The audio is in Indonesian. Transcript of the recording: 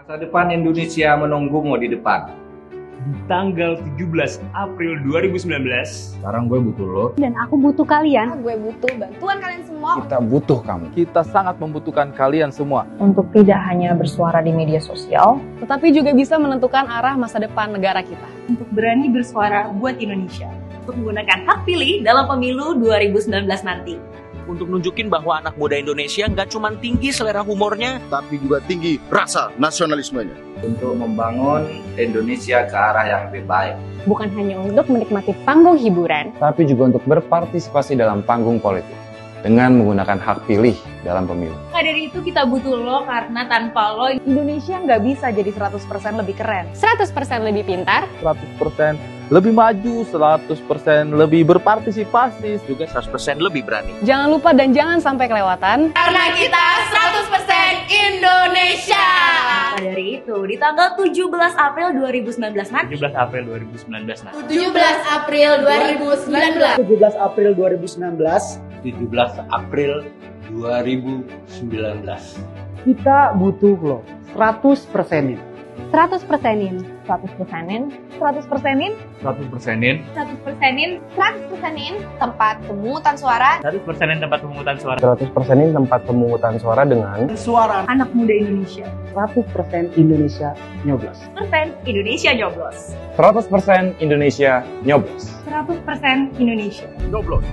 Masa depan Indonesia menunggumu di depan. Di tanggal 17 April 2019. Sekarang gue butuh lo. Dan aku butuh kalian. Gue butuh bantuan kalian semua. Kita butuh kamu. Kita sangat membutuhkan kalian semua. Untuk tidak hanya bersuara di media sosial, Tetapi juga bisa menentukan arah masa depan negara kita. Untuk berani bersuara buat Indonesia. Untuk menggunakan hak pilih dalam pemilu 2019 nanti. Untuk nunjukin bahwa anak muda Indonesia nggak cuma tinggi selera humornya, tapi juga tinggi rasa nasionalismenya. Untuk membangun Indonesia ke arah yang lebih baik. bukan hanya untuk menikmati panggung hiburan, Tapi juga untuk berpartisipasi dalam panggung politik. Dengan menggunakan hak pilih dalam pemilu. Maka dari itu kita butuh lo, karena tanpa lo Indonesia nggak bisa jadi 100% lebih keren. 100% lebih pintar, 100% lebih maju, 100% lebih berpartisipasi. juga 100% lebih berani. Jangan lupa dan jangan sampai kelewatan. karena kita 100% Indonesia. Maka dari itu, di tanggal 17 April 2019 nanti 17 April 2019 nanti. 17 April 2019 17 April 2019 17 April 2019. kita butuh lo 100%-in. 100%-in, 100%-in, 100%-in, 100%-in, 100%-in 100%-in tempat pemungutan suara. 100%-in tempat pemungutan suara. 100%-in tempat pemungutan suara dengan Suara anak muda Indonesia. 100% Indonesia nyoblos. 100% Indonesia nyoblos. 100% Indonesia nyoblos. 100% Indonesia. Nyoblos.